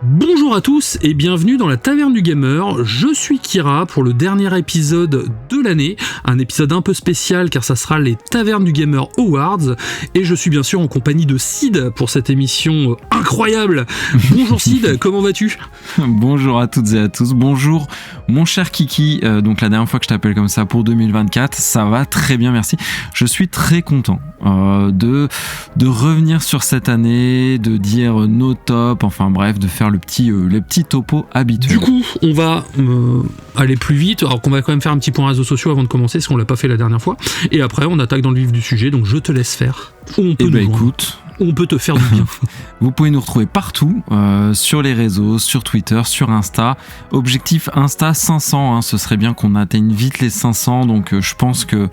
Bonjour à tous et bienvenue dans la Taverne du Gamer. Je suis Kira pour le dernier épisode de l'année, un épisode un peu spécial car ça sera les Tavernes du Gamer Awards et je suis bien sûr en compagnie de Sid pour cette émission incroyable. Bonjour Sid, comment vas-tu ? Bonjour à toutes et à tous, bonjour mon cher Kiki, donc la dernière fois que je t'appelle comme ça pour 2024, ça va très bien, merci. Je suis très content de revenir sur cette année, de dire nos tops, enfin bref, de faire le petit topo habituel. Du coup, on va aller plus vite, alors qu'on va quand même faire un petit point réseaux sociaux avant de commencer, parce qu'on l'a pas fait la dernière fois, et après on attaque dans le vif du sujet, donc je te laisse faire. On peut te faire du bien. Vous pouvez nous retrouver partout, sur les réseaux, sur Twitter, sur Insta. Objectif Insta 500, ce serait bien qu'on atteigne vite les 500, donc je pense que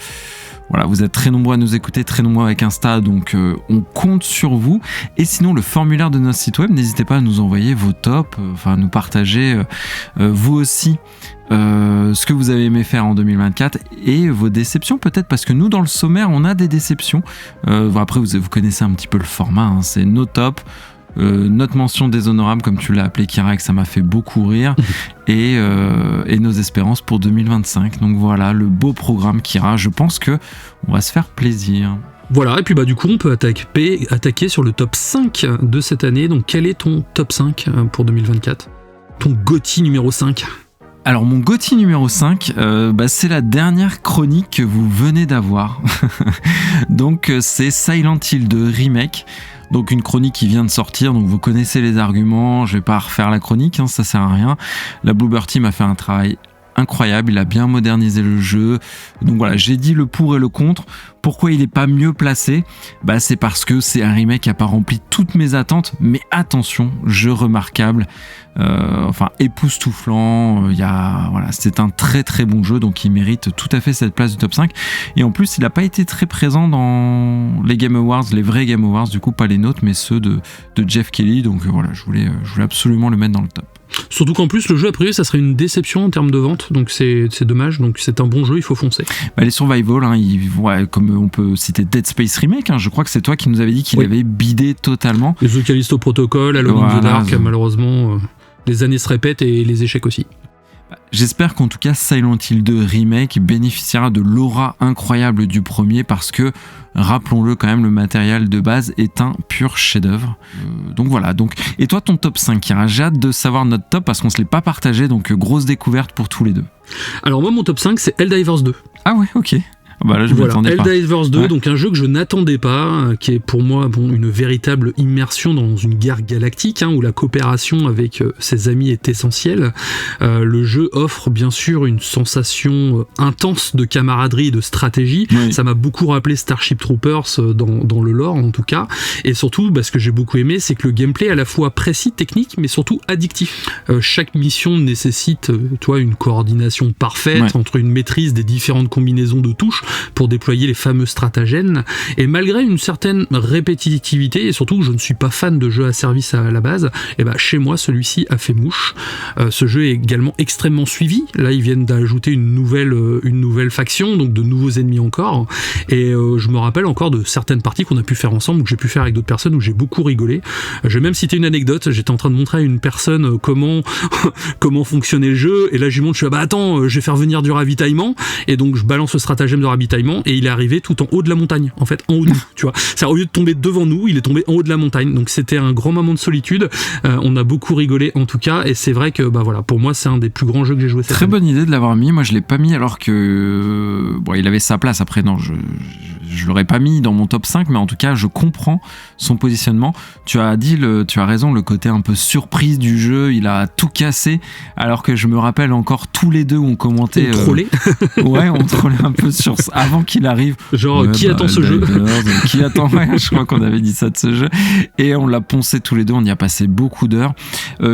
voilà, vous êtes très nombreux à nous écouter, très nombreux avec Insta, donc on compte sur vous. Et sinon, le formulaire de notre site web, n'hésitez pas à nous envoyer vos tops, à nous partager vous aussi ce que vous avez aimé faire en 2024 et vos déceptions peut-être, parce que nous, dans le sommaire, on a des déceptions. Après, vous connaissez un petit peu le format, c'est nos tops. Notre mention déshonorable, comme tu l'as appelé Kira, que ça m'a fait beaucoup rire, et nos espérances pour 2025. Donc voilà, le beau programme Kira, je pense que on va se faire plaisir. Voilà, et puis du coup on peut attaquer sur le top 5 de cette année. Donc quel est ton top 5 pour 2024 ? Ton GOTY numéro 5 ? Alors mon GOTY numéro 5, c'est la dernière chronique que vous venez d'avoir. Donc c'est Silent Hill 2 Remake. Donc une chronique qui vient de sortir, donc vous connaissez les arguments, je vais pas refaire la chronique, ça sert à rien. La Bloober Team a fait un travail incroyable, il a bien modernisé le jeu. Donc voilà, j'ai dit le pour et le contre. Pourquoi il n'est pas mieux placé ? C'est parce que c'est un remake qui n'a pas rempli toutes mes attentes, mais attention, jeu remarquable, époustouflant, c'est un très très bon jeu, donc il mérite tout à fait cette place du top 5. Et en plus, il n'a pas été très présent dans les Game Awards, les vrais Game Awards, du coup pas les nôtres, mais ceux de Jeff Keighley, donc voilà, je voulais absolument le mettre dans le top. Surtout qu'en plus le jeu a priori ça serait une déception en termes de vente, donc c'est dommage, donc c'est un bon jeu, il faut foncer. Les survival, comme on peut citer Dead Space Remake, je crois que c'est toi qui nous avais dit qu'il avait bidé totalement. Les The Callisto Protocol, Alone in the Dark, malheureusement les années se répètent et les échecs aussi. J'espère qu'en tout cas Silent Hill 2 Remake bénéficiera de l'aura incroyable du premier, parce que, rappelons-le quand même, le matériel de base est un pur chef-d'œuvre. Donc voilà. Et toi, ton top 5, Kira, j'ai hâte de savoir notre top parce qu'on se l'est pas partagé, donc grosse découverte pour tous les deux. Alors moi, mon top 5, c'est Helldivers 2. Ah ouais, ok. Là, je m'attendais pas. Helldivers 2, donc un jeu que je n'attendais pas, qui est pour moi une véritable immersion dans une guerre galactique, où la coopération avec ses amis est essentielle. Le jeu offre bien sûr une sensation intense de camaraderie et de stratégie. Oui. Ça m'a beaucoup rappelé Starship Troopers dans le lore en tout cas. Et surtout, ce que j'ai beaucoup aimé, c'est que le gameplay est à la fois précis, technique, mais surtout addictif. Chaque mission nécessite une coordination parfaite entre une maîtrise des différentes combinaisons de touches pour déployer les fameux stratagènes, et malgré une certaine répétitivité, et surtout je ne suis pas fan de jeux à service à la base, chez moi celui-ci a fait mouche. Ce jeu est également extrêmement suivi, là ils viennent d'ajouter une nouvelle faction, donc de nouveaux ennemis encore, et je me rappelle encore de certaines parties qu'on a pu faire ensemble, ou que j'ai pu faire avec d'autres personnes, où j'ai beaucoup rigolé. Je vais même citer une anecdote, j'étais en train de montrer à une personne comment fonctionnait le jeu, et là je lui montre, je suis attends, je vais faire venir du ravitaillement, et donc je balance le stratagème de ravitaillement, et il est arrivé tout en haut de la montagne, en fait, en haut de nous, tu vois. C'est au lieu de tomber devant nous, il est tombé en haut de la montagne, donc c'était un grand moment de solitude. On a beaucoup rigolé en tout cas, et c'est vrai que pour moi c'est un des plus grands jeux que j'ai joué cette année. Très bonne idée de l'avoir mis. Moi je l'ai pas mis alors que il avait sa place. Après non, je l'aurais pas mis dans mon top 5, mais en tout cas je comprends son positionnement. Tu as raison, le côté un peu surprise du jeu, il a tout cassé, alors que je me rappelle encore tous les deux où on commentait, on trollait. On trollait un peu sur avant qu'il arrive. Qui attend ce jeu ? Qui attend je crois qu'on avait dit ça de ce jeu, et on l'a poncé tous les deux, on y a passé beaucoup d'heures.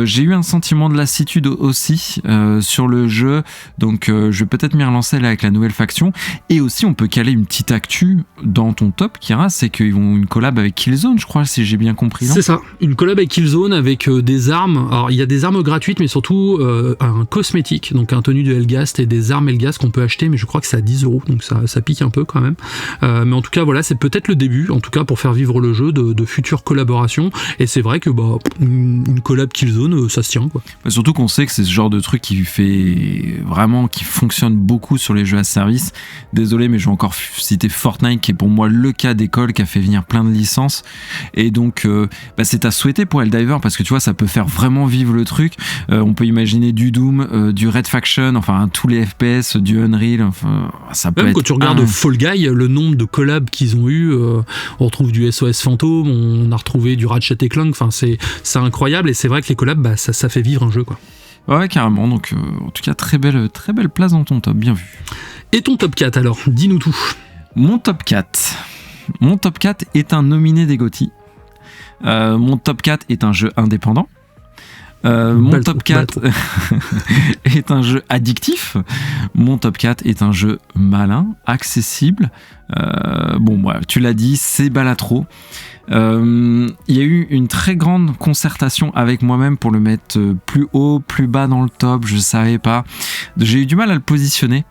J'ai eu un sentiment de lassitude aussi sur le jeu, donc je vais peut-être m'y relancer là avec la nouvelle faction, et aussi on peut caler une petite actu dans ton top, Kira, c'est qu'ils vont une collab avec Killzone, je crois, si j'ai bien compris. C'est ça, une collab avec Killzone avec des armes. Alors il y a des armes gratuites, mais surtout un cosmétique, donc un tenue de Helghast et des armes Helghast qu'on peut acheter, mais je crois que c'est à 10 €, donc ça pique un peu quand même. Mais en tout cas, voilà, c'est peut-être le début, en tout cas pour faire vivre le jeu, de futures collaborations. Et c'est vrai que une collab Killzone, ça se tient, quoi. Surtout qu'on sait que c'est ce genre de truc qui fonctionne beaucoup sur les jeux à service. Désolé, mais je vais encore citer Fortnite, qui est pour moi le cas d'école, qui a fait venir plein de licences. Et donc, c'est à souhaiter pour Helldiver, parce que tu vois, ça peut faire vraiment vivre le truc. On peut imaginer du Doom, du Red Faction, enfin tous les FPS, du Unreal. Enfin, ça peut même être quand tu regardes Fall Guy, le nombre de collabs qu'ils ont eu, on retrouve du SOS Phantom, on a retrouvé du Ratchet & Clank. Enfin, c'est incroyable, et c'est vrai que les collabs, ça fait vivre un jeu, quoi. Ouais, carrément. Donc, en tout cas, très belle place dans ton top. Bien vu. Et ton top 4 alors, dis-nous tout. Mon top 4 est un nominé des GOTY. Mon top 4 est un jeu indépendant. Mon top 4 est un jeu addictif. Mon top 4 est un jeu malin, accessible. Tu l'as dit, c'est Balatro. Il y a eu une très grande concertation avec moi-même pour le mettre plus haut, plus bas dans le top. Je savais pas. J'ai eu du mal à le positionner.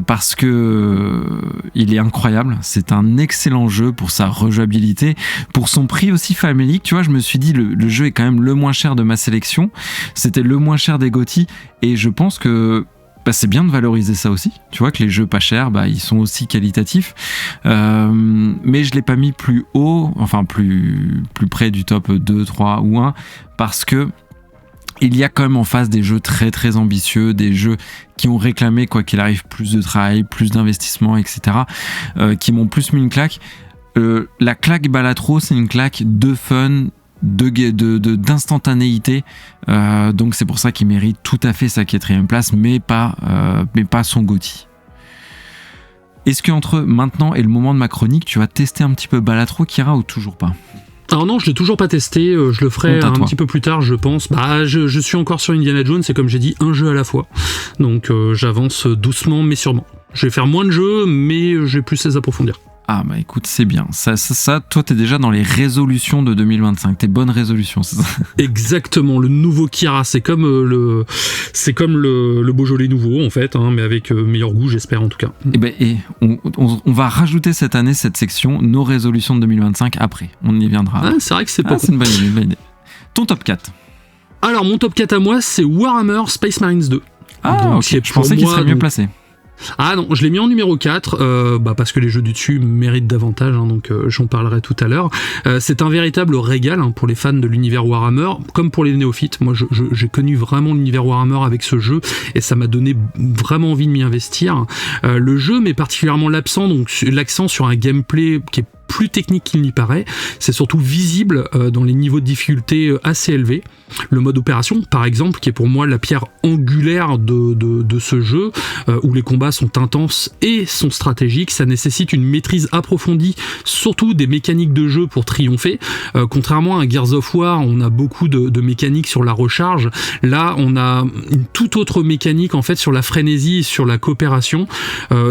Parce que il est incroyable, c'est un excellent jeu pour sa rejouabilité, pour son prix aussi famélique. Tu vois, je me suis dit le jeu est quand même le moins cher de ma sélection, c'était le moins cher des GOTY, et je pense que c'est bien de valoriser ça aussi. Tu vois que les jeux pas chers, ils sont aussi qualitatifs, mais je l'ai pas mis plus haut, enfin plus près du top 2, 3 ou 1, parce que il y a quand même en face des jeux très très ambitieux, des jeux qui ont réclamé, quoi qu'il arrive, plus de travail, plus d'investissement, etc., qui m'ont plus mis une claque. La claque Balatro, c'est une claque de fun, d'instantanéité, donc c'est pour ça qu'il mérite tout à fait sa 4e place, mais pas son GOTY. Est-ce qu'entre maintenant et le moment de ma chronique, tu vas tester un petit peu Balatro, Kira, ou toujours pas ? Alors non, je l'ai toujours pas testé, je le ferai un petit peu plus tard, je pense. Je suis encore sur Indiana Jones, c'est comme j'ai dit, un jeu à la fois. Donc j'avance doucement mais sûrement. Je vais faire moins de jeux, mais j'ai plus à approfondir. Ah écoute, c'est bien. Ça, toi t'es déjà dans les résolutions de 2025, tes bonnes résolutions, c'est ça ? Exactement, le nouveau Kira, c'est comme le Beaujolais nouveau en fait, mais avec meilleur goût, j'espère en tout cas. Et on va rajouter cette année cette section, nos résolutions de 2025 après, on y viendra. Ah, c'est vrai que c'est pas c'est une bonne idée. Ton top 4 ? Alors mon top 4 à moi, c'est Warhammer Space Marines 2. Ah ok, je pensais qu'il serait mieux placé. Ah non, je l'ai mis en numéro 4, parce que les jeux du dessus méritent davantage, donc j'en parlerai tout à l'heure. C'est un véritable régal pour les fans de l'univers Warhammer, comme pour les néophytes. Moi, j'ai connu vraiment l'univers Warhammer avec ce jeu, et ça m'a donné vraiment envie de m'y investir. Le jeu met particulièrement l'accent sur un gameplay qui est plus technique qu'il n'y paraît. C'est surtout visible dans les niveaux de difficulté assez élevés. Le mode opération, par exemple, qui est pour moi la pierre angulaire de ce jeu, où les combats sont intenses et sont stratégiques, ça nécessite une maîtrise approfondie, surtout des mécaniques de jeu pour triompher. Contrairement à Gears of War, on a beaucoup de mécaniques sur la recharge. Là, on a une toute autre mécanique en fait sur la frénésie et sur la coopération.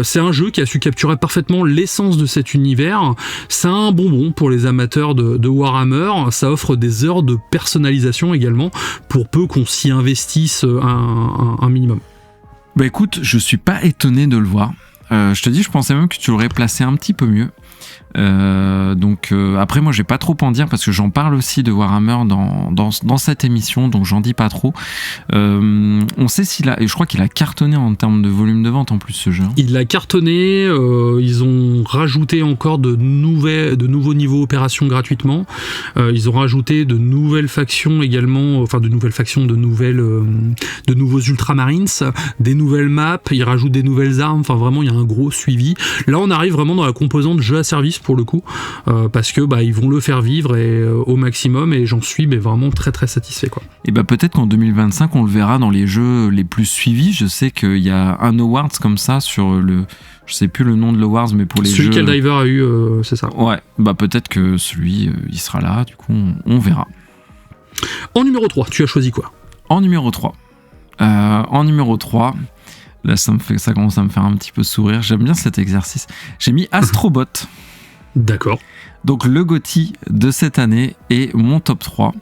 C'est un jeu qui a su capturer parfaitement l'essence de cet univers. C'est un bonbon pour les amateurs de Warhammer, ça offre des heures de personnalisation également, pour peu qu'on s'y investisse un minimum. Écoute, je suis pas étonné de le voir. Je te dis, je pensais même que tu l'aurais placé un petit peu mieux. Après moi je vais pas trop en dire parce que j'en parle aussi de Warhammer dans cette émission, donc j'en dis pas trop. On sait et je crois qu'il a cartonné en termes de volume de vente en plus ce jeu. Il a cartonné, ils ont rajouté encore de nouveaux niveaux opérations gratuitement, ils ont rajouté de nouvelles factions également, de nouveaux Ultramarines, des nouvelles maps, ils rajoutent des nouvelles armes, enfin vraiment il y a un gros suivi. Là on arrive vraiment dans la composante jeu à service pour le coup, parce que ils vont le faire vivre au maximum, et j'en suis vraiment très très satisfait quoi. Et peut-être qu'en 2025 on le verra dans les jeux les plus suivis. Je sais qu'il y a un awards comme ça sur je sais plus le nom de l'awards, mais pour les celui jeux... Celui qu'Helldiver a eu, c'est ça. Ouais, peut-être que celui il sera là, du coup on verra. En numéro 3, tu as choisi quoi ? En numéro 3, Là, ça commence à me faire un petit peu sourire. J'aime bien cet exercice. J'ai mis Astro Bot. D'accord. Donc le GOTY de cette année est mon top 3.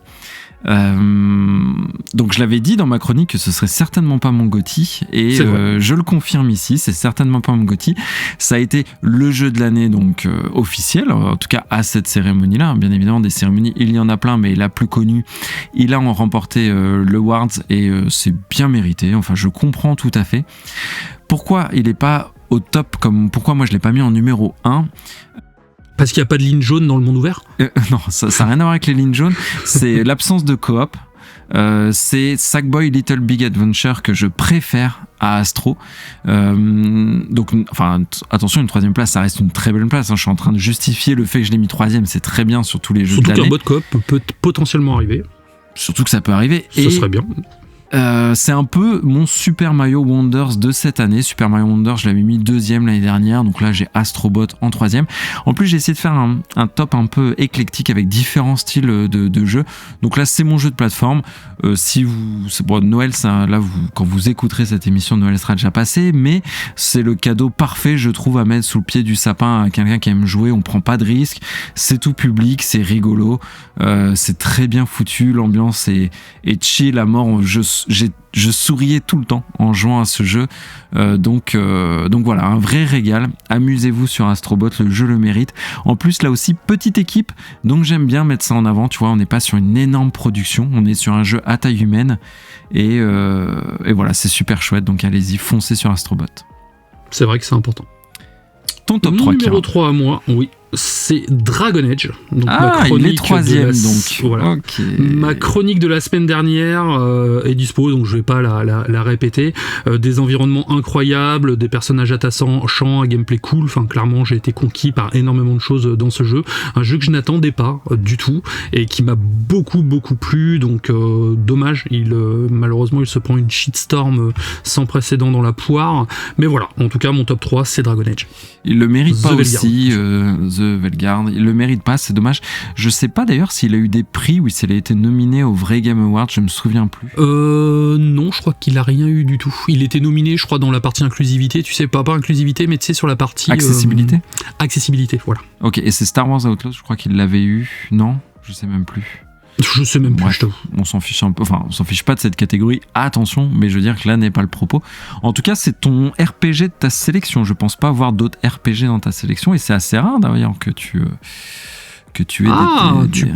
Donc je l'avais dit dans ma chronique que ce serait certainement pas mon GOTY et je le confirme ici, c'est certainement pas mon GOTY. Ça a été le jeu de l'année donc officiel, en tout cas à cette cérémonie-là. Bien évidemment des cérémonies, il y en a plein, mais la plus connue, il a remporté le Awards et c'est bien mérité. Enfin, je comprends tout à fait. Pourquoi il n'est pas au top, pourquoi moi je l'ai pas mis en numéro 1? Parce qu'il n'y a pas de ligne jaune dans le monde ouvert? Non, ça n'a rien à voir avec les lignes jaunes. C'est l'absence de coop. C'est Sackboy Little Big Adventure que je préfère à Astro. Donc, enfin, attention, une 3e place, ça reste une très belle place. Hein. Je suis en train de justifier le fait que je l'ai mis 3e. C'est très bien sur tous les jeux de l'année. Surtout qu'un bot coop peut potentiellement arriver. Surtout que ça peut arriver. Ça serait bien. C'est un peu mon Super Mario Wonders de cette année. Super Mario Wonders, je l'avais mis 2e l'année dernière, donc là j'ai Astro Bot en 3e. En plus j'ai essayé de faire un top un peu éclectique avec différents styles de jeux. Donc là c'est mon jeu de plateforme. Si c'est bon, Noël, ça, là quand vous écouterez cette émission, Noël sera déjà passé, mais c'est le cadeau parfait, je trouve, à mettre sous le pied du sapin à quelqu'un qui aime jouer. On prend pas de risque, c'est tout public, c'est rigolo, c'est très bien foutu, l'ambiance est chill à mort. Je souriais tout le temps en jouant à ce jeu, donc voilà, un vrai régal. Amusez-vous sur Astro Bot, le jeu le mérite. En plus là aussi petite équipe, donc j'aime bien mettre ça en avant, tu vois, on n'est pas sur une énorme production, on est sur un jeu à taille humaine et voilà, c'est super chouette, donc allez-y, foncez sur Astro Bot. C'est vrai que c'est important. Ton top 3, numéro 3 à moi, oui, c'est Dragon Age. Donc il est 3e donc. Voilà. Okay. Ma chronique de la semaine dernière est dispo, donc je vais pas la répéter. Des environnements incroyables, des personnages attachants, un gameplay cool. Enfin, clairement, j'ai été conquis par énormément de choses dans ce jeu. Un jeu que je n'attendais pas du tout et qui m'a beaucoup plu. Donc, dommage, malheureusement, il se prend une shitstorm sans précédent dans la poire. Mais voilà, en tout cas, mon top 3, c'est Dragon Age. Il le mérite pas aussi, The Velgard. Il le mérite pas, c'est dommage. Je sais pas d'ailleurs s'il a eu des prix ou s'il a été nominé au Vrai Game Award, je me souviens plus. Non, je crois qu'il a rien eu du tout. Il était nominé, je crois, dans la partie inclusivité, tu sais, pas inclusivité, mais tu sais, sur la partie... Accessibilité. Accessibilité, voilà. Ok, et c'est Star Wars Outlaws, je crois qu'il l'avait eu, non? Je sais même plus. Je sais même plus, je t'avoue. On s'en fiche un peu, enfin, on s'en fiche pas de cette catégorie, attention, mais je veux dire que là n'est pas le propos. En tout cas, c'est ton RPG de ta sélection. Je pense pas avoir d'autres RPG dans ta sélection, et c'est assez rare d'ailleurs que tu aies tu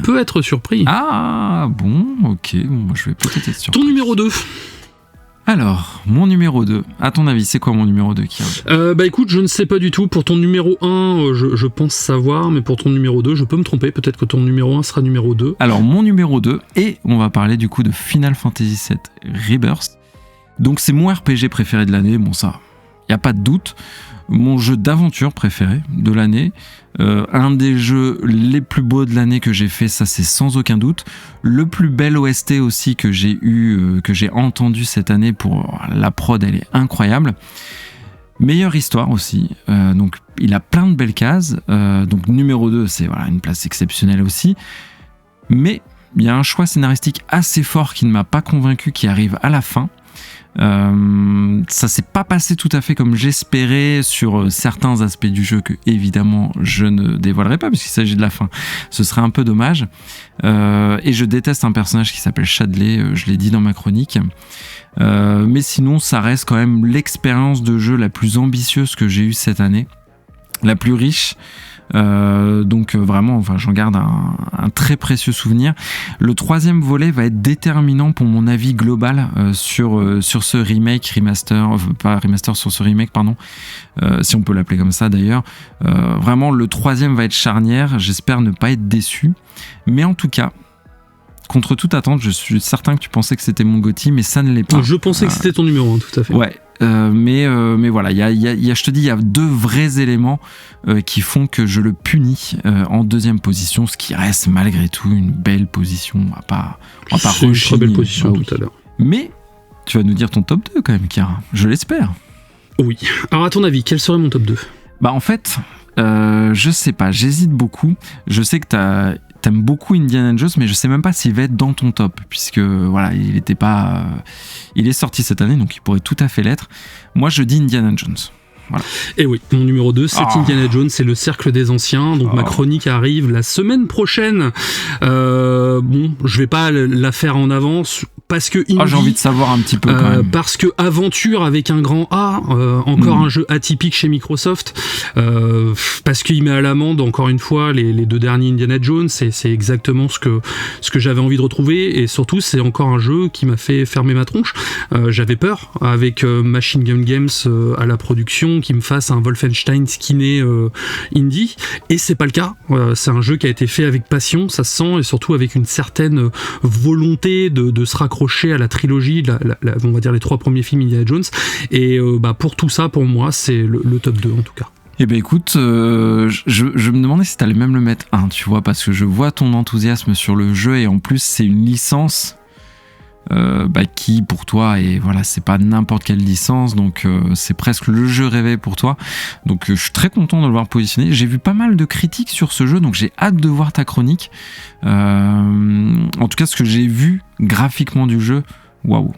peux être surpris. Ah, bon, ok, bon, je vais peut-être être surpris. Ton numéro 2. Alors, mon numéro 2, à ton avis, c'est quoi mon numéro 2, Kieran? Bah écoute, je ne sais pas du tout. Pour ton numéro 1, je pense savoir, mais pour ton numéro 2, je peux me tromper. Peut-être que ton numéro 1 sera numéro 2. Alors, mon numéro 2, et on va parler du coup de Final Fantasy VII Rebirth. Donc, c'est mon RPG préféré de l'année, bon ça, il n'y a pas de doute. Mon jeu d'aventure préféré de l'année, un des jeux les plus beaux de l'année que j'ai fait, ça c'est sans aucun doute. Le plus bel OST aussi que j'ai eu, que j'ai entendu cette année pour la prod, elle est incroyable. Meilleure histoire aussi, donc il a plein de belles cases. Donc numéro 2, c'est voilà, une place exceptionnelle aussi. Mais il y a un choix scénaristique assez fort qui ne m'a pas convaincu, qui arrive à la fin. Ça s'est pas passé tout à fait comme j'espérais sur certains aspects du jeu que évidemment je ne dévoilerai pas puisqu'il s'agit de la fin, ce serait un peu dommage. Et je déteste un personnage qui s'appelle Chadley, je l'ai dit dans ma chronique, mais sinon ça reste quand même l'expérience de jeu la plus ambitieuse que j'ai eue cette année, la plus riche. Donc vraiment, enfin, j'en garde un très précieux souvenir. Le 3e volet va être déterminant pour mon avis global sur ce sur ce remake, pardon, si on peut l'appeler comme ça d'ailleurs. Vraiment, le 3e va être charnière. J'espère ne pas être déçu, mais en tout cas, contre toute attente, je suis certain que tu pensais que c'était mon GOTY, mais ça ne l'est pas. Je pensais que c'était ton numéro 1, tout à fait. Ouais. Mais voilà, je te dis, il y a 2 vrais éléments qui font que je le punis en 2e position, ce qui reste malgré tout une belle position. On va pas c'est une très belle position tout à l'heure. Mais tu vas nous dire ton top 2 quand même, Kieran. Je l'espère. Oui. Alors à ton avis, quel serait mon top 2 ? Bah en fait, je sais pas, j'hésite beaucoup. Je sais que t'aimes beaucoup Indiana Jones, mais je sais même pas s'il va être dans ton top, puisque voilà, il était pas, il est sorti cette année, donc il pourrait tout à fait l'être. Moi, je dis Indiana Jones. Voilà. Et oui, mon numéro 2, c'est Indiana Jones, c'est le cercle des anciens. Donc ma chronique arrive la semaine prochaine. Bon, je vais pas la faire en avance parce que Indy, j'ai envie de savoir un petit peu quand même. Parce que aventure avec un grand A, encore un jeu atypique chez Microsoft, parce qu'il met à l'amende encore une fois les 2 derniers Indiana Jones. C'est exactement ce que j'avais envie de retrouver, et surtout c'est encore un jeu qui m'a fait fermer ma tronche. J'avais peur avec Machine Gun Games à la production qui me fasse un Wolfenstein skinné indie, et c'est pas le cas. C'est un jeu qui a été fait avec passion, ça se sent, et surtout avec une certaine volonté de se raccrocher à la trilogie, on va dire les 3 premiers films Indiana Jones, et pour tout ça, pour moi, c'est le top 2 en tout cas. Eh ben écoute, je me demandais si t'allais même le mettre 1, tu vois, parce que je vois ton enthousiasme sur le jeu, et en plus c'est une licence qui pour toi, et voilà, c'est pas n'importe quelle licence, donc c'est presque le jeu rêvé pour toi, donc je suis très content de le voir positionné. J'ai vu pas mal de critiques sur ce jeu, donc j'ai hâte de voir ta chronique. En tout cas, ce que j'ai vu graphiquement du jeu, waouh,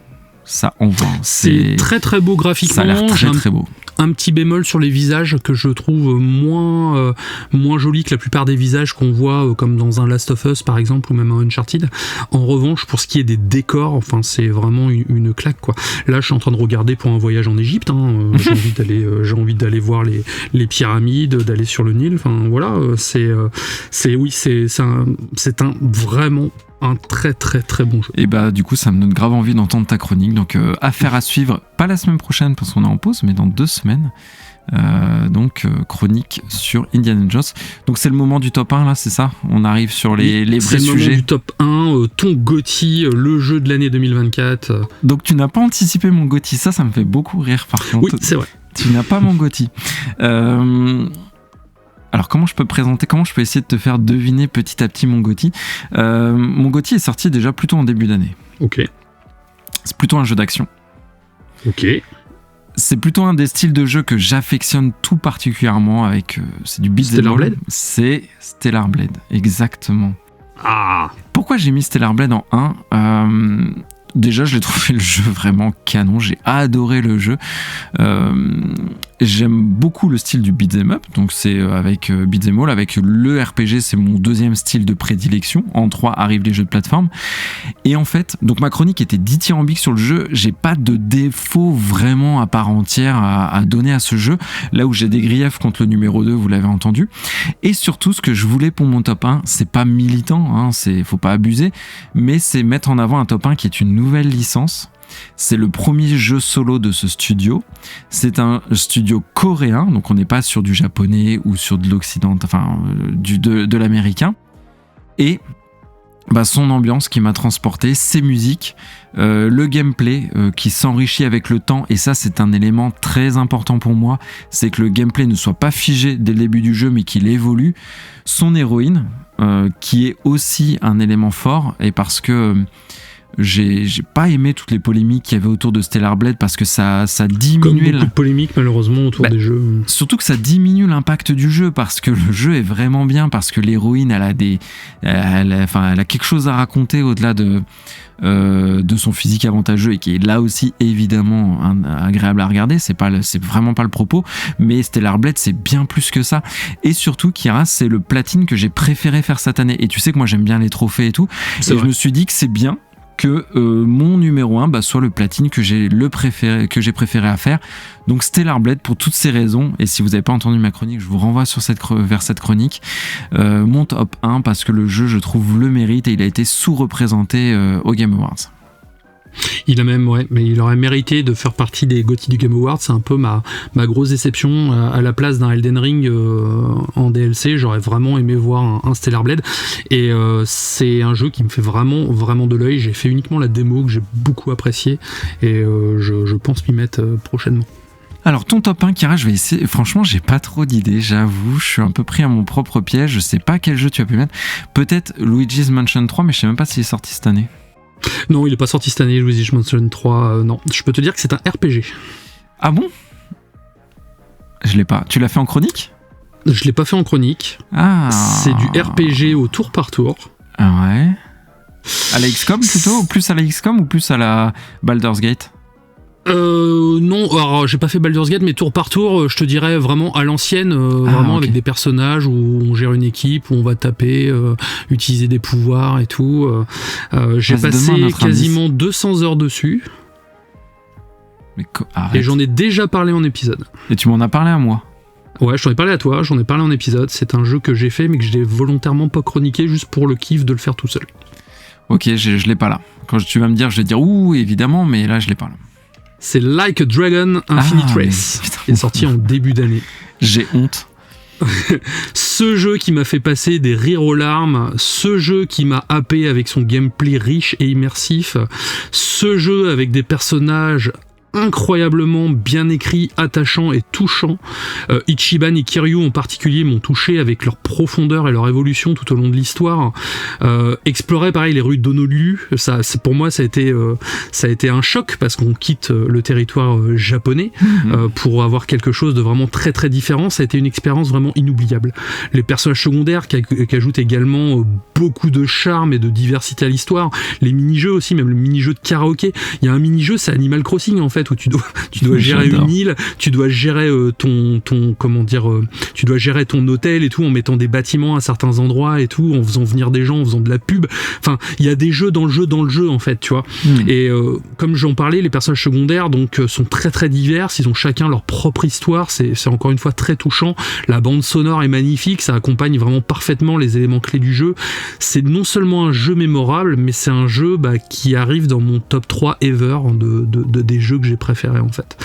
ça envoie. C'est très très beau graphiquement. Ça a l'air très très beau. Un petit bémol sur les visages que je trouve moins joli que la plupart des visages qu'on voit comme dans un Last of Us par exemple, ou même un Uncharted. En revanche, pour ce qui est des décors, enfin c'est vraiment une claque quoi. Là je suis en train de regarder pour un voyage en Égypte, j'ai envie d'aller voir les pyramides, d'aller sur le Nil, enfin voilà, c'est vraiment un très très très bon jeu. Et du coup ça me donne grave envie d'entendre ta chronique, donc affaire à suivre, pas la semaine prochaine parce qu'on est en pause, mais dans 2 semaines. Chronique sur Indiana Jones. Donc c'est le moment du top 1 là, c'est ça? On arrive sur les vrais sujets. C'est le moment du top 1, ton GOTY, le jeu de l'année 2024. Donc tu n'as pas anticipé mon GOTY, ça me fait beaucoup rire par contre. Oui, c'est vrai. Tu n'as pas mon GOTY. Alors comment je peux essayer de te faire deviner petit à petit mon GOTY? Mon GOTY est sorti déjà plutôt en début d'année. Ok. C'est plutôt un jeu d'action. Ok. C'est plutôt un des styles de jeu que j'affectionne tout particulièrement, avec c'est du beat'em up. Stellar Blade. C'est Stellar Blade, exactement. Ah. Pourquoi j'ai mis Stellar Blade en 1? Déjà, je l'ai trouvé le jeu vraiment canon, j'ai adoré le jeu. J'aime beaucoup le style du beat'em up, donc c'est avec beat'em all, avec le RPG, c'est mon 2e style de prédilection. En 3 arrivent les jeux de plateforme. Et en fait, donc ma chronique était dithyrambique sur le jeu, j'ai pas de défaut vraiment à part entière à donner à ce jeu, là où j'ai des griefs contre le numéro 2, vous l'avez entendu. Et surtout, ce que je voulais pour mon top 1, c'est pas militant, faut pas abuser, mais c'est mettre en avant un top 1 qui est une nouvelle licence. C'est le premier jeu solo de ce studio. C'est un studio coréen, donc on n'est pas sur du japonais ou sur de l'occidental, enfin de l'américain. Et son ambiance qui m'a transporté, ses musiques, le gameplay qui s'enrichit avec le temps, et ça c'est un élément très important pour moi, c'est que le gameplay ne soit pas figé dès le début du jeu mais qu'il évolue. Son héroïne qui est aussi un élément fort, et parce que j'ai pas aimé toutes les polémiques qu'il y avait autour de Stellar Blade, parce que ça diminuait. Comme beaucoup de polémiques malheureusement autour des jeux. Surtout que ça diminue l'impact du jeu, parce que le jeu est vraiment bien, parce que l'héroïne elle a quelque chose à raconter au-delà de son physique avantageux, et qui est là aussi évidemment agréable à regarder. C'est vraiment pas le propos, mais Stellar Blade c'est bien plus que ça. Et surtout, Kira, c'est le platine que j'ai préféré faire cette année, et tu sais que moi j'aime bien les trophées et tout, et je me suis dit que c'est bien que mon numéro 1 soit le platine que j'ai préféré à faire. Donc Stellar Blade pour toutes ces raisons, et si vous n'avez pas entendu ma chronique, je vous renvoie vers cette chronique. Mon top 1, parce que le jeu, je trouve, le mérite, et il a été sous-représenté aux Game Awards. Il a même, mais il aurait mérité de faire partie des GOTY du Game Awards. C'est un peu ma grosse déception. À la place d'un Elden Ring en DLC, j'aurais vraiment aimé voir un Stellar Blade. Et c'est un jeu qui me fait vraiment, vraiment de l'œil. J'ai fait uniquement la démo que j'ai beaucoup appréciée, et je pense m'y mettre prochainement. Alors ton top 1, Kira, je vais essayer. Franchement, j'ai pas trop d'idées, j'avoue. Je suis un peu pris à mon propre piège. Je sais pas quel jeu tu as pu mettre. Peut-être Luigi's Mansion 3, mais je sais même pas s'il est sorti cette année. Non, il est pas sorti cette année, Luigi's Mansion 3. Non, je peux te dire que c'est un RPG. Ah bon? Je l'ai pas. Tu l'as fait en chronique? Je l'ai pas fait en chronique. C'est du RPG au tour par tour. Ouais. À la XCOM plutôt, plus à la XCOM ou plus à la Baldur's Gate? Non, alors j'ai pas fait Baldur's Gate, mais tour par tour, je te dirais vraiment à l'ancienne, vraiment avec des personnages où on gère une équipe, où on va taper, utiliser des pouvoirs et tout. J'ai passé quasiment 200 heures dessus. Mais et j'en ai déjà parlé en épisode. Et tu m'en as parlé à moi? Ouais, j'en ai parlé à toi, j'en ai parlé en épisode. C'est un jeu que j'ai fait, mais que j'ai volontairement pas chroniqué juste pour le kiff de le faire tout seul. Ok, je l'ai pas là. Quand tu vas me dire, je vais dire ouh, évidemment, mais là, je l'ai pas là. C'est Like a Dragon Infinite Race, qui est sorti en début d'année. J'ai honte. Ce jeu qui m'a fait passer des rires aux larmes, ce jeu qui m'a happé avec son gameplay riche et immersif, ce jeu avec des personnages incroyablement bien écrits, attachants et touchants. Ichiban et Kiryu en particulier m'ont touché avec leur profondeur et leur évolution tout au long de l'histoire. Explorer pareil les rues d'Honolulu, pour moi ça a été un choc parce qu'on quitte le territoire japonais pour avoir quelque chose de vraiment très très différent. Ça a été une expérience vraiment inoubliable. Les personnages secondaires qui ajoutent également beaucoup de charme et de diversité à l'histoire. Les mini-jeux aussi, même le mini-jeu de karaoké. Il y a un mini-jeu, c'est Animal Crossing en fait, où tu dois gérer une île, tu dois gérer tu dois gérer ton hôtel et tout en mettant des bâtiments à certains endroits et tout, en faisant venir des gens, en faisant de la pub. Enfin, il y a des jeux dans le jeu en fait, tu vois. Et comme j'en parlais, les personnages secondaires donc sont très très divers, ils ont chacun leur propre histoire, c'est encore une fois très touchant. La bande sonore est magnifique, ça accompagne vraiment parfaitement les éléments clés du jeu. C'est non seulement un jeu mémorable, mais c'est un jeu qui arrive dans mon top 3 ever des jeux que j'ai préférés en fait.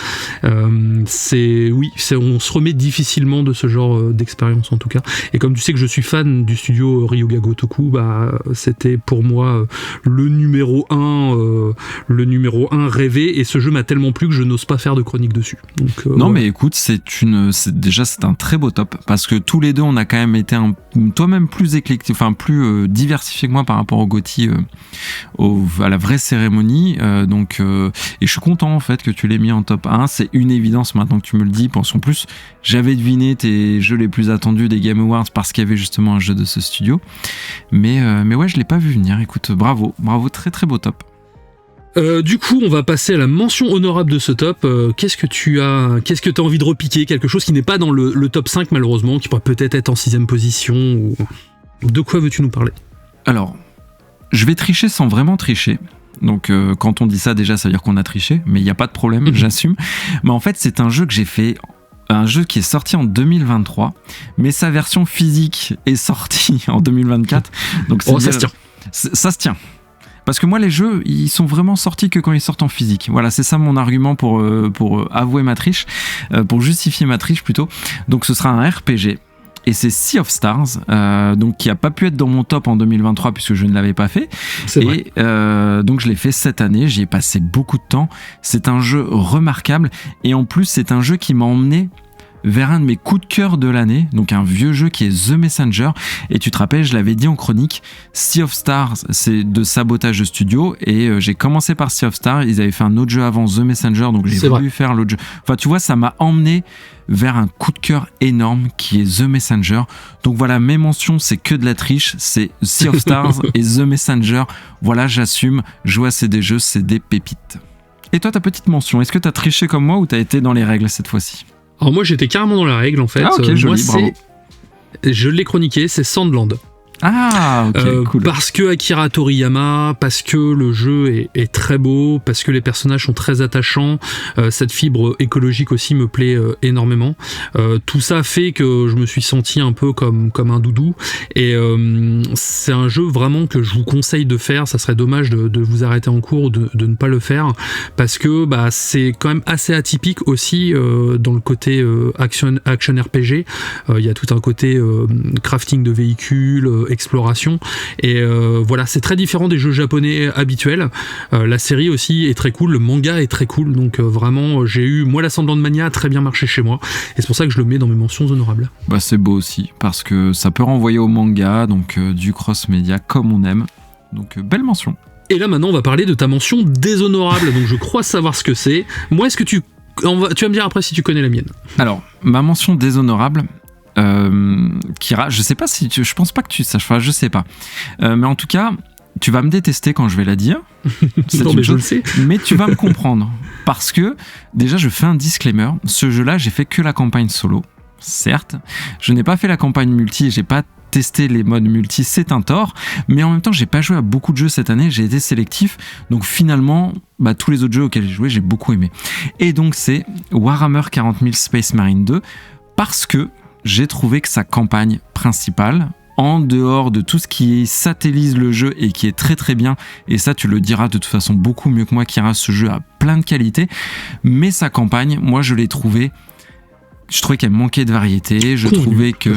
On se remet difficilement de ce genre d'expérience en tout cas. Et comme tu sais que je suis fan du studio Ryoga Gotoku, c'était pour moi le numéro 1 rêvé, et ce jeu m'a tellement plu que je n'ose pas faire de chronique dessus. Donc, mais écoute, c'est un très beau top, parce que tous les deux on a quand même été toi-même plus éclectique, enfin plus diversifié que moi par rapport au GOTY, à la vraie cérémonie, et je suis content en fait que tu l'aies mis en top 1, c'est une évidence maintenant que tu me le dis, parce qu'en plus j'avais deviné tes jeux les plus attendus des Game Awards parce qu'il y avait justement un jeu de ce studio, mais ouais, je l'ai pas vu venir. Écoute, bravo, très très beau top. Du coup, on va passer à la mention honorable de ce top. Qu'est-ce que tu as envie de repiquer? Quelque chose qui n'est pas dans le top 5 malheureusement, qui pourrait peut-être être en 6ème position, ou... De quoi veux-tu nous parler? Alors, je vais tricher sans vraiment tricher. Donc quand on dit ça, déjà ça veut dire qu'on a triché, mais il n'y a pas de problème, j'assume. Mais en fait, c'est un jeu que j'ai fait, un jeu qui est sorti en 2023, mais sa version physique est sortie en 2024. Donc ça se tient. Ça se tient. Parce que moi, les jeux, ils sont vraiment sortis que quand ils sortent en physique. Voilà, c'est ça mon argument pour avouer ma triche, pour justifier ma triche plutôt. Donc ce sera un RPG. Et c'est Sea of Stars, donc qui a pas pu être dans mon top en 2023 puisque je ne l'avais pas fait. C'est vrai. Donc je l'ai fait cette année, j'y ai passé beaucoup de temps. C'est un jeu remarquable, et en plus c'est un jeu qui m'a emmené vers un de mes coups de cœur de l'année, donc un vieux jeu qui est The Messenger. Et tu te rappelles, je l'avais dit en chronique, Sea of Stars, c'est de Sabotage Studio, et j'ai commencé par Sea of Stars. Ils avaient fait un autre jeu avant, The Messenger, donc j'ai voulu faire l'autre jeu. Enfin, tu vois, ça m'a emmené vers un coup de cœur énorme qui est The Messenger. Donc voilà, mes mentions, c'est que de la triche, c'est Sea of Stars et The Messenger. Voilà, j'assume, jouer à des jeux, c'est des pépites. Et toi, ta petite mention, est-ce que t'as triché comme moi ou t'as été dans les règles cette fois-ci? Alors moi j'étais carrément dans la règle en fait. Ah ok, joli, bravo. Je l'ai chroniqué, c'est Sandland. Ah ok, cool. Parce que Akira Toriyama, parce que le jeu est très beau, parce que les personnages sont très attachants, cette fibre écologique aussi me plaît énormément. Tout ça fait que je me suis senti un peu comme un doudou, et c'est un jeu vraiment que je vous conseille de faire. Ça serait dommage de vous arrêter en cours ou de ne pas le faire, parce que c'est quand même assez atypique aussi dans le côté action RPG. Il y a tout un côté crafting de véhicules, exploration, et voilà, c'est très différent des jeux japonais habituels. La série aussi est très cool, le manga est très cool, donc vraiment la Sandland Mania a très bien marché chez moi, et c'est pour ça que je le mets dans mes mentions honorables. C'est beau aussi, parce que ça peut renvoyer au manga, donc du cross-média comme on aime, donc belle mention. Et là maintenant on va parler de ta mention déshonorable, donc je crois savoir ce que c'est. Moi, est-ce que tu vas me dire après si tu connais la mienne? Alors, ma mention déshonorable, Kira, je sais pas si je pense pas que tu saches, je sais pas. Mais en tout cas, tu vas me détester quand je vais la dire. Non, mais je le sais. Mais tu vas me comprendre. Parce que, déjà, je fais un disclaimer. Ce jeu-là, j'ai fait que la campagne solo. Certes. Je n'ai pas fait la campagne multi et j'ai pas testé les modes multi. C'est un tort. Mais en même temps, j'ai pas joué à beaucoup de jeux cette année. J'ai été sélectif. Donc finalement, tous les autres jeux auxquels j'ai joué, j'ai beaucoup aimé. Et donc, c'est Warhammer 40 000 Space Marine 2. Parce que j'ai trouvé que sa campagne principale, en dehors de tout ce qui satellise le jeu et qui est très très bien, et ça tu le diras de toute façon beaucoup mieux que moi, Kira, ce jeu a plein de qualités, mais sa campagne, moi je trouvais qu'elle manquait de variété, trouvais que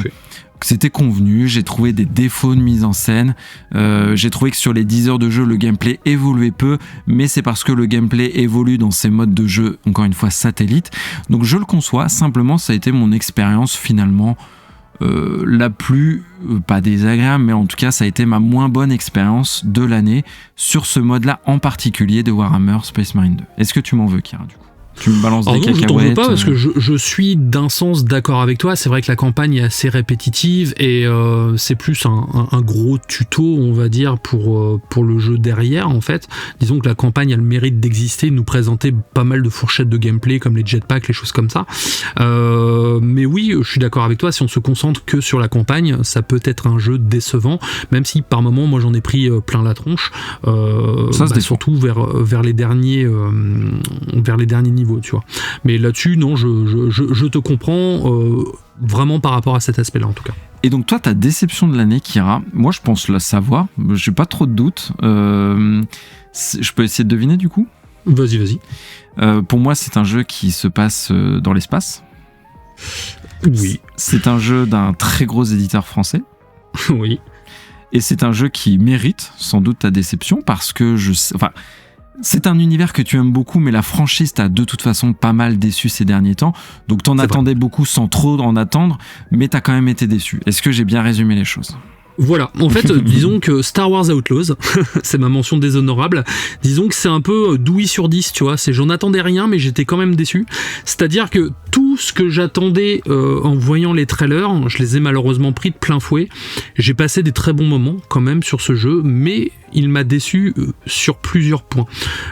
c'était convenu, j'ai trouvé des défauts de mise en scène, j'ai trouvé que sur les 10 heures de jeu, le gameplay évoluait peu, mais c'est parce que le gameplay évolue dans ces modes de jeu, encore une fois satellite, donc je le conçois, simplement ça a été mon expérience finalement la plus, pas désagréable, mais en tout cas ça a été ma moins bonne expérience de l'année sur ce mode-là en particulier de Warhammer Space Marine 2. Est-ce que tu m'en veux, Kira, du coup ? Tu me balances des cacahuètes. Je t'en veux pas parce que je suis d'un sens d'accord avec toi. C'est vrai que la campagne est assez répétitive et c'est plus un gros tuto, on va dire, pour le jeu derrière, en fait. Disons que la campagne a le mérite d'exister, de nous présenter pas mal de fourchettes de gameplay comme les jetpacks, les choses comme ça. Mais oui, je suis d'accord avec toi. Si on se concentre que sur la campagne, ça peut être un jeu décevant, même si par moment, moi j'en ai pris plein la tronche. Surtout vers les derniers niveaux. Tu vois. Mais là-dessus, non, je te comprends vraiment par rapport à cet aspect-là, en tout cas. Et donc toi, ta déception de l'année, Kira, moi je pense la savoir, j'ai pas trop de doutes. Je peux essayer de deviner du coup ? Vas-y. Pour moi, c'est un jeu qui se passe dans l'espace. Oui. C'est un jeu d'un très gros éditeur français. Oui. Et c'est un jeu qui mérite sans doute ta déception parce que c'est un univers que tu aimes beaucoup, mais la franchise t'a de toute façon pas mal déçu ces derniers temps. Donc t'en attendais beaucoup sans trop en attendre, mais t'as quand même été déçu. Est-ce que j'ai bien résumé les choses ? Voilà, en fait, disons que Star Wars Outlaws, c'est ma mention déshonorable, disons que c'est un peu 12 sur 10, tu vois, j'en attendais rien, mais j'étais quand même déçu. C'est-à-dire que tout ce que j'attendais en voyant les trailers, je les ai malheureusement pris de plein fouet. J'ai passé des très bons moments quand même sur ce jeu, mais il m'a déçu sur plusieurs points.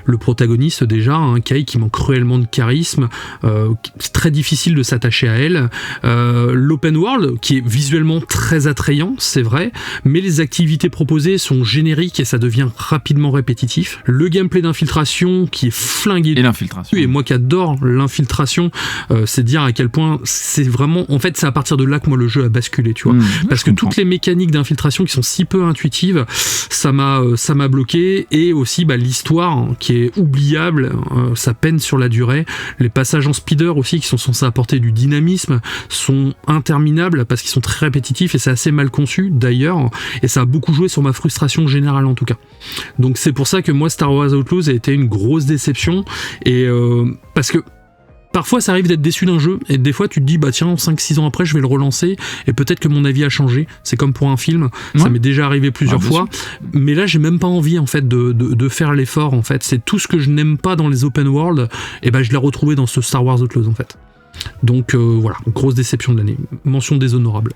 Le protagoniste déjà, Kai, qui manque cruellement de charisme, c'est très difficile de s'attacher à elle. L'open world, qui est visuellement très attrayant, c'est vrai, mais les activités proposées sont génériques et ça devient rapidement répétitif. Le gameplay d'infiltration qui est flingué. Et l'infiltration. Et moi qui adore l'infiltration, c'est dire à quel point c'est vraiment... En fait, c'est à partir de là que moi le jeu a basculé, tu vois. Parce que toutes les mécaniques d'infiltration qui sont si peu intuitives, ça m'a bloqué. Et aussi l'histoire qui est oubliable, ça peine sur la durée. Les passages en speeder aussi qui sont censés apporter du dynamisme sont interminables parce qu'ils sont très répétitifs et c'est assez mal conçu d'ailleurs, et ça a beaucoup joué sur ma frustration générale en tout cas. Donc c'est pour ça que moi Star Wars Outlaws a été une grosse déception, et parce que parfois ça arrive d'être déçu d'un jeu et des fois tu te dis tiens 5-6 ans après je vais le relancer et peut-être que mon avis a changé. C'est comme pour un film, ça m'est déjà arrivé plusieurs fois, mais là j'ai même pas envie en fait de faire l'effort en fait. C'est tout ce que je n'aime pas dans les open world, et je l'ai retrouvé dans ce Star Wars Outlaws en fait. Donc voilà, grosse déception de l'année, mention déshonorable.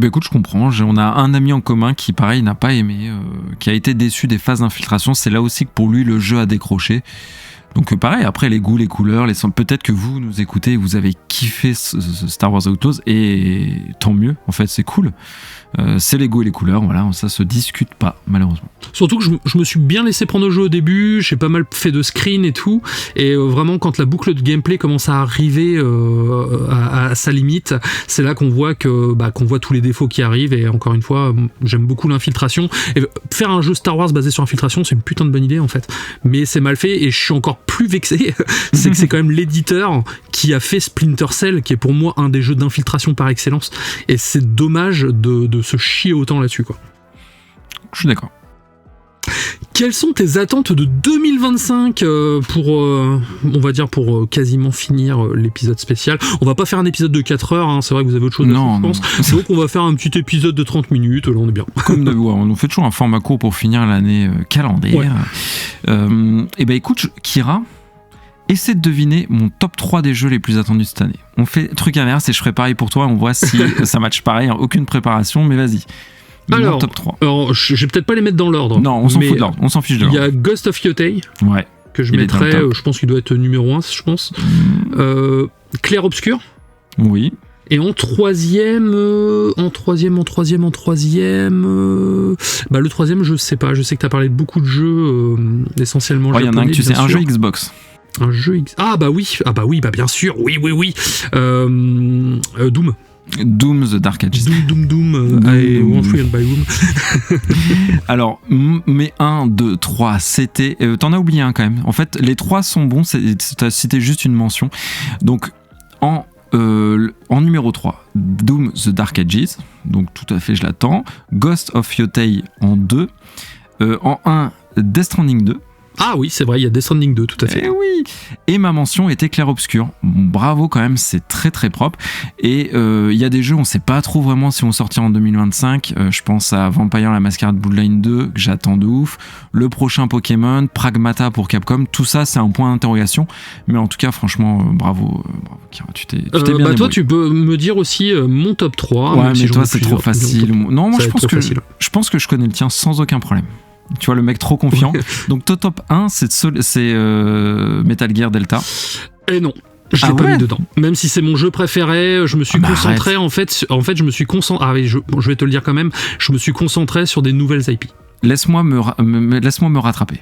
Écoute, je comprends. On a un ami en commun qui, pareil, n'a pas aimé, qui a été déçu des phases d'infiltration. C'est là aussi que pour lui, le jeu a décroché. Donc pareil, après les goûts, les couleurs, peut-être que vous nous écoutez, vous avez kiffé ce Star Wars Outlaws, et tant mieux, en fait, c'est cool. C'est les goûts et les couleurs, voilà, ça se discute pas, malheureusement. Surtout que je me suis bien laissé prendre au jeu au début, j'ai pas mal fait de screen et tout, et vraiment quand la boucle de gameplay commence à arriver à sa limite, c'est là qu'on voit qu'on voit tous les défauts qui arrivent, et encore une fois, j'aime beaucoup l'infiltration. Et faire un jeu Star Wars basé sur l'infiltration, c'est une putain de bonne idée en fait, mais c'est mal fait, et je suis encore plus vexé, c'est que c'est quand même l'éditeur qui a fait Splinter Cell, qui est pour moi un des jeux d'infiltration par excellence, et c'est dommage de se chier autant là-dessus, quoi. Je suis d'accord. Quelles sont tes attentes de 2025 on va dire pour quasiment finir l'épisode spécial? On va pas faire un épisode de 4 heures, c'est vrai que vous avez autre chose à faire, je pense. Donc on va faire un petit épisode de 30 minutes, là on est bien. Comme on nous fait toujours un format court pour finir l'année calendaire. Ouais. Écoute, Kira, essaie de deviner mon top 3 des jeux les plus attendus cette année. On fait truc inverse et je ferai pareil pour toi, on voit si ça match pareil, hein, aucune préparation, mais vas-y. Alors, top 3. Alors, je vais peut-être pas les mettre dans l'ordre. Non, on s'en fout de l'ordre, on s'en fiche de l'ordre. Il y a Ghost of Yotei, que je mettrais, je pense qu'il doit être numéro 1, je pense. Clair Obscur. Oui. Et en troisième, le troisième, je sais pas. Je sais que t'as parlé de beaucoup de jeux, essentiellement japonais. Il y en a un que tu sais, un jeu Xbox. Un jeu X. Ah bah oui, bien sûr, oui. Doom. Doom The Dark Ages. Doom, I want free and buy Doom. Alors, mes 1, 2, 3, c'était... t'en as oublié un quand même. En fait, les 3 sont bons, t'as cité juste une mention. Donc, en numéro 3, Doom The Dark Ages. Donc, tout à fait, je l'attends. Ghost of Yotei en 2. En 1, Death Stranding 2. Ah oui, c'est vrai, il y a Death Stranding 2, tout à fait. Et oui. Et ma mention était Clair Obscur. Bravo quand même, c'est très très propre. Et il y a des jeux, on sait pas trop vraiment si on sortira en 2025. Je pense à Vampire la Masquerade Bloodline 2, que j'attends de ouf. Le prochain Pokémon, Pragmata pour Capcom. Tout ça, c'est un point d'interrogation. Mais en tout cas, franchement, bravo Kira, tu t'es bien débrouillé. Toi, tu peux me dire aussi mon top 3. Ouais, mais toi, c'est trop facile. Non, moi, je pense que je connais le tien sans aucun problème. Tu vois, le mec trop confiant. Donc, top 1, c'est Metal Gear Delta. Et non. Je l'ai pas mis dedans. Même si c'est mon jeu préféré, je me suis concentré, arrête. en fait, je me suis concentré. Ah oui, je vais te le dire quand même. Je me suis concentré sur des nouvelles IP. Laisse-moi me rattraper.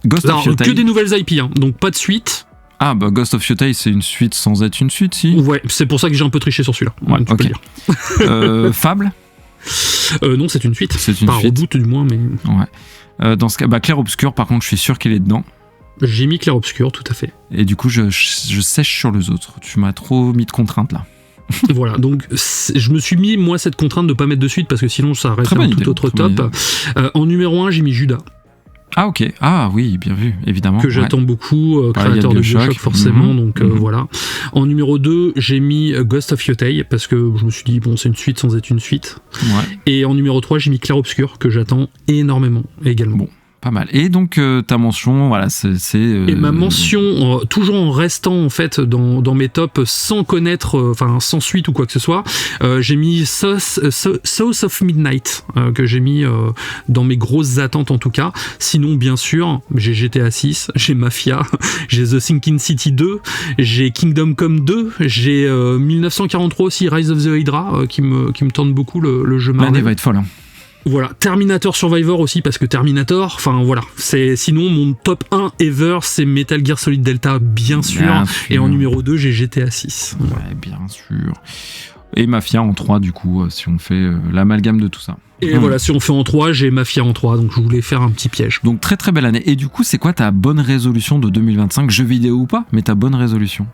Ghost of Yotei. Que des nouvelles IP, hein, donc pas de suite. Ah bah Ghost of Yotei, c'est une suite sans être une suite, si. Ouais, c'est pour ça que j'ai un peu triché sur celui-là. Ouais, tu peux le dire. Fable. Non, c'est une suite. C'est une suite. Reboot du moins, mais. Ouais. Dans ce cas, Clair Obscur, par contre, je suis sûr qu'il est dedans. J'ai mis Clair Obscur, tout à fait. Et du coup, je sèche sur les autres. Tu m'as trop mis de contraintes là. Voilà, donc je me suis mis, moi, cette contrainte de pas mettre de suite parce que sinon ça reste un tout autre top. En numéro 1, j'ai mis Judas. Ah ok, ah oui, bien vu, évidemment. Que j'attends beaucoup, créateur de BioShock forcément, donc voilà. En numéro 2, j'ai mis Ghost of Yotei, parce que je me suis dit, bon, c'est une suite sans être une suite. Ouais. Et en numéro 3, j'ai mis Clair Obscur, que j'attends énormément également. Bon. Pas mal. Et donc ta mention, voilà, c'est. Et ma mention, toujours en restant en fait dans mes tops, sans connaître, sans suite ou quoi que ce soit, j'ai mis South of Midnight, que j'ai mis dans mes grosses attentes en tout cas. Sinon, bien sûr, j'ai GTA 6, j'ai Mafia, j'ai The Sinking City 2, j'ai Kingdom Come 2, j'ai 1943 aussi, Rise of the Hydra, qui me tente beaucoup le jeu Marvel. L'année va être folle. Hein. Voilà, Terminator Survivor aussi, parce que Terminator, enfin voilà, sinon mon top 1 ever, c'est Metal Gear Solid Delta, bien sûr. Et en numéro 2, j'ai GTA 6. Ouais, bien sûr. Et Mafia en 3, du coup, si on fait l'amalgame de tout ça. Et voilà, si on fait en 3, j'ai Mafia en 3, donc je voulais faire un petit piège. Donc très très belle année. Et du coup, c'est quoi ta bonne résolution de 2025, jeu vidéo ou pas, mais ta bonne résolution?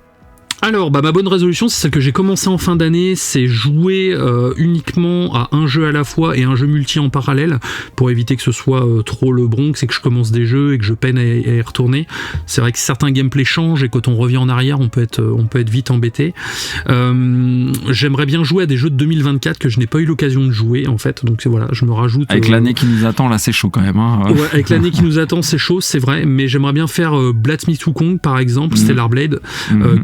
Alors, ma bonne résolution, c'est celle que j'ai commencé en fin d'année, c'est jouer uniquement à un jeu à la fois et un jeu multi en parallèle, pour éviter que ce soit trop le Bronx et que je commence des jeux et que je peine à y retourner. C'est vrai que certains gameplays changent et quand on revient en arrière, on peut être vite embêté. J'aimerais bien jouer à des jeux de 2024 que je n'ai pas eu l'occasion de jouer, en fait, donc voilà, je me rajoute... Avec l'année qui nous attend, là, c'est chaud quand même. Hein. Ouais, avec l'année qui nous attend, c'est chaud, c'est vrai, mais j'aimerais bien faire Blacksmith Wukong, par exemple, Stellar Blade,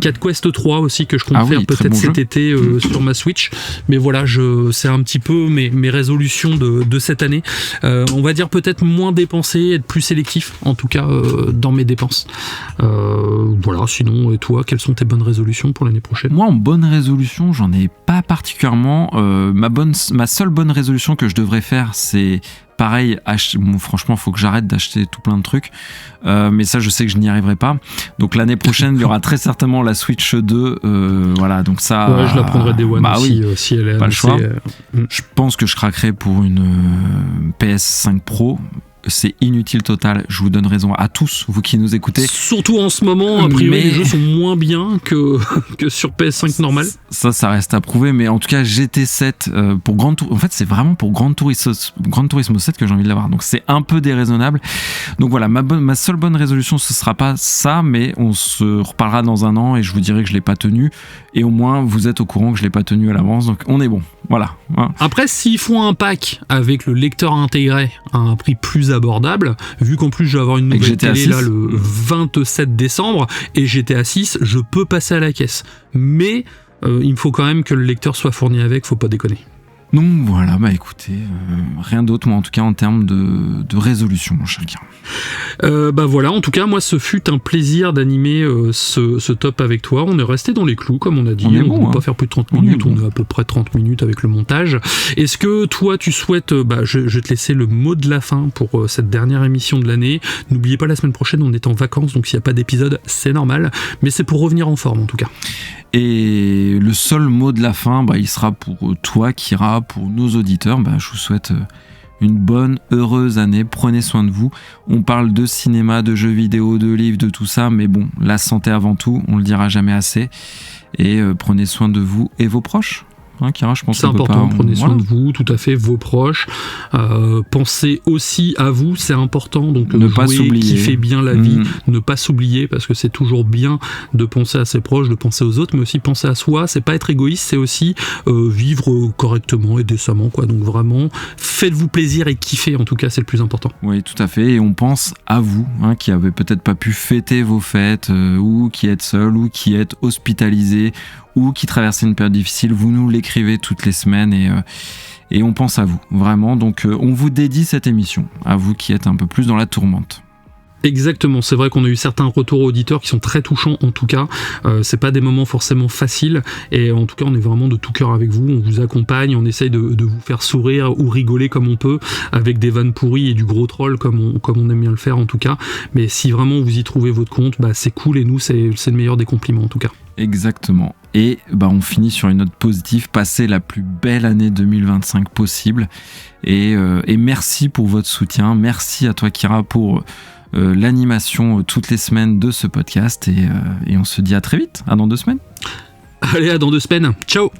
Cat Quest 3 aussi que je compte faire peut-être cet été sur ma Switch, mais voilà, c'est un petit peu mes résolutions de cette année. On va dire peut-être moins dépenser, être plus sélectif en tout cas dans mes dépenses. Voilà, sinon, et toi, quelles sont tes bonnes résolutions pour l'année prochaine? Moi, en bonne résolution, j'en ai pas particulièrement. Ma seule bonne résolution que je devrais faire, c'est pareil, franchement, faut que j'arrête d'acheter tout plein de trucs. Mais ça, je sais que je n'y arriverai pas. Donc l'année prochaine, il y aura très certainement la Switch 2. Voilà, donc ça. Ouais, je la prendrai Day One aussi, si elle est pas annoncée, le choix. Je pense que je craquerai pour une PS5 Pro. C'est inutile total, je vous donne raison à tous, vous qui nous écoutez. Surtout en ce moment, a priori, les jeux sont moins bien que sur PS5 normal. Ça reste à prouver, mais en tout cas, GT7 pour Gran Turismo, en fait, c'est vraiment pour Gran Turismo 7 que j'ai envie de l'avoir, donc c'est un peu déraisonnable. Donc voilà, ma seule bonne résolution, ce sera pas ça, mais on se reparlera dans un an et je vous dirai que je l'ai pas tenu, et au moins vous êtes au courant que je l'ai pas tenu à l'avance, donc on est bon. Voilà. Hein. Après, s'ils font un pack avec le lecteur intégré à un prix plus abordable, vu qu'en plus je vais avoir une nouvelle télé là le 27 décembre et GTA 6, je peux passer à la caisse. Mais il me faut quand même que le lecteur soit fourni avec, faut pas déconner. Donc voilà, bah écoutez, rien d'autre, moi en tout cas en termes de résolution, mon cher Guillaume. Bah voilà, en tout cas, moi ce fut un plaisir d'animer ce top avec toi. On est resté dans les clous, comme on a dit. On ne peut pas faire plus de 30 minutes, on est à peu près 30 minutes avec le montage. Est-ce que toi tu souhaites, je vais te laisser le mot de la fin pour cette dernière émission de l'année. N'oubliez pas, la semaine prochaine on est en vacances, donc s'il n'y a pas d'épisode, c'est normal, mais c'est pour revenir en forme en tout cas. Et le seul mot de la fin, il sera pour toi, Kira, pour nos auditeurs. Je vous souhaite une bonne, heureuse année. Prenez soin de vous. On parle de cinéma, de jeux vidéo, de livres, de tout ça, mais bon, la santé avant tout, on le dira jamais assez. Et prenez soin de vous et vos proches. Hein, Kira, je pense c'est important, prenez soin de vous, tout à fait, vos proches. Pensez aussi à vous, c'est important. Donc ne pas s'oublier, kiffer bien la vie, ne pas s'oublier, parce que c'est toujours bien de penser à ses proches, de penser aux autres, mais aussi penser à soi. C'est pas être égoïste, c'est aussi vivre correctement et décemment, quoi. Donc vraiment, faites-vous plaisir et kiffez. En tout cas, c'est le plus important. Oui, tout à fait. Et on pense à vous, qui avez peut-être pas pu fêter vos fêtes, ou qui êtes seul, ou qui êtes hospitalisé, ou qui traversez une période difficile. Vous nous l'écrivez toutes les semaines et on pense à vous, vraiment. Donc on vous dédie cette émission, à vous qui êtes un peu plus dans la tourmente. Exactement, c'est vrai qu'on a eu certains retours auditeurs qui sont très touchants en tout cas, c'est pas des moments forcément faciles et en tout cas on est vraiment de tout cœur avec vous, on vous accompagne, on essaye de vous faire sourire ou rigoler comme on peut avec des vannes pourries et du gros troll comme on aime bien le faire en tout cas, mais si vraiment vous y trouvez votre compte, c'est cool et nous c'est le meilleur des compliments en tout cas. Exactement. Et on finit sur une note positive, passez la plus belle année 2025 possible et merci pour votre soutien, merci à toi Kira pour l'animation toutes les semaines de ce podcast et on se dit à très vite, à dans 2 semaines. Allez, à dans 2 semaines, ciao.